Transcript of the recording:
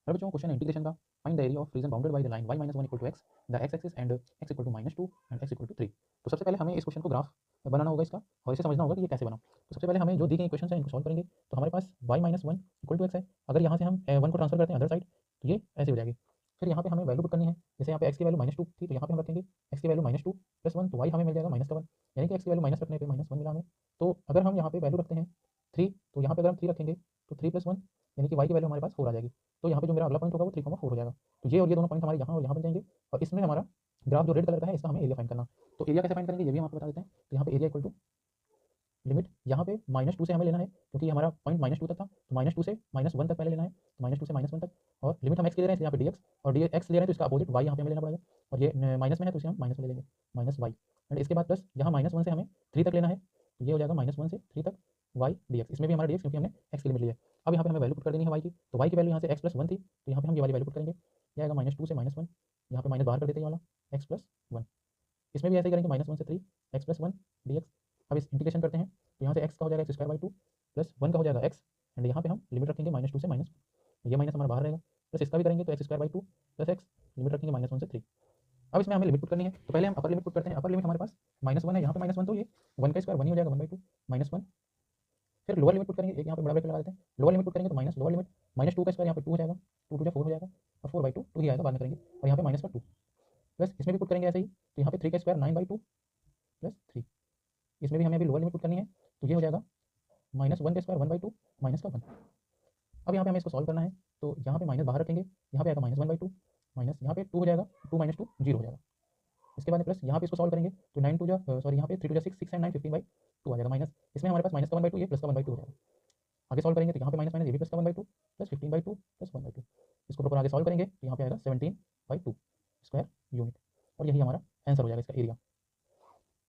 Hello बच्चों, question integration का। Find the area of reason bounded by the line y - 1 = x, the x axis and x = -2 and x = 3। तो सबसे पहले हमें इस क्वेश्चन को ग्राफ बनाना होगा इसका, और इसे समझना होगा कि ये कैसे बना। तो सबसे पहले हमें जो दी गई इक्वेशन है इनको सॉल्व करेंगे। तो हमारे पास y - 1 = x है। अगर यहाँ से हम 1 को ट्रांसफर करते हैं अदर साइड तो ये ऐसे हो जाएगी। फिर यहाँ पे हमें वैल्यू पुट करनी है। जैसे यहाँ पे x की वैल्यू -2 थी तो यहाँ पे हम रखेंगे x की वैल्यू -2 + 1, तो y हमें मिल जाएगा -1, यानी कि x की वैल्यू माइनस रखने पे -1 मिला हमें। तो अगर हम यहाँ पे वैल्यू रखते हैं 3, तो यहाँ पे अगर हम 3 रखेंगे तो 3 + 1 यानी कि y की वैल्यू हमारे पास 4 आ जाएगी। तो यहाँ पे जो मेरा अगला पॉइंट होगा वो 3,4 हो जाएगा। तो ये और ये दोनों पॉइंट हमारे यहाँ और यहाँ बन जाएंगे, और इसमें हमारा ग्राफ जो रेड कलर का है इसका हमें एरिया फाइंड करना। तो एरिया कैसे फाइंड करेंगे ये भी हम आपको बता देते हैं। तो यहाँ पे एरिया इक्वल टू लिमिट, यहाँ पे -2 से हमें लेना है क्योंकि हमारा पॉइंट -2 तक था, तो -2 से -1 तक पहले लेना है। तो -2 से -1 तक, और लिमिट हम x की ले रहे हैं तो यहाँ पे dx, और डी एक्स ले रहे हैं तो इसका अपोजिट y यहाँ पे हमें लेना पड़ेगा, और ये माइनस में है तो इसे हम माइनस में ले लेंगे, -y। एंड इसके बाद प्लस यहाँ -1 से हमें 3 तक लेना है, तो ये हो जाएगा -1 से 3 तक y dx। इसमें भी हमारा dx क्योंकि हमने x की लिमिट ली है। अब यहाँ पे हमें वैल्यू पुट कर देनी है y की, तो y की वैल्यू यहाँ से x + 1 थी, तो यहाँ पे हम ये वाली वैल्यू पुट करेंगे। ये आएगा -2 से -1, यहाँ पे माइनस बाहर कर देते हैं ये वाला x + 1। इसमें भी ऐसे ही करेंगे -1 से 3 x + 1 dx। अब इस इंटीग्रेशन करते हैं तो यहाँ से x का हो जाएगा x² / 2 प्लस 1 का हो जाएगा x, एंड यहाँ पे हम लिमिट रखेंगे -2 से -1, ये माइनस हमारा बाहर रहेगा, प्लस इसका भी करेंगे तो x² / 2 प्लस x, लिमिट रखेंगे -1 से 3। अब इसमें हमें लिमिट पुट करनी है, तो पहले हम अपर लिमिट पुट करते हैं। अपर लिमिट हमारे पास -1 है, यहाँ पे -1 तो ये 1 का स्क्वायर 1 ही हो जाएगा, 1/2 -1। फिर लोअर लिमिट पुट करेंगे, एक यहाँ पे बड़ा ब्रैकेट लगा देते हैं। लोअर लिमिट पुट करेंगे तो माइनस लोअर लिमिट -2 का स्क्वायर यहाँ पे 2 हो जाएगा, 2 2 4 हो जाएगा, और 4/2 2 ही आएगा, बाद में करेंगे। और यहाँ पे -2 प्लस इसमें भी पुट करेंगे ऐसे ही, तो यहाँ पे 3 का स्क्वायर 9/2 प्लस 3। इसमें भी हमें अभी लोअर लिमिट पुट करनी है, तो ये हो जाएगा -1 का स्क्वायर 1/2 माइनस का 1। अब यहाँ पे हमें इसको सॉल्व करना है, तो यहाँ पे माइनस बाहर रखेंगे, यहाँ पे आएगा -1/2 माइनस यहाँ पे 2 हो जाएगा, 2 - 2 0 हो जाएगा। इसके बाद प्लस यहाँ पे इसको सॉल्व करेंगे तो 9 2 जा सॉरी यहाँ पे 3 2 6 6 एंड 9 15/2 आ जाएगा माइनस। इसमें हमारे पास माइनस का 1/2 ये प्लस का 1/2 हो जाएगा। आगे सॉल्व करेंगे तो यहाँ पे माइनस माइनस ये भी प्लस का 1/2 प्लस 15/2 प्लस 1/2। इसको प्रॉपर आगे सॉल्व करेंगे तो यहाँ पे आएगा 17/2 स्क्वायर यूनिट, और यही हमारा आंसर हो जाएगा इसका एरिया।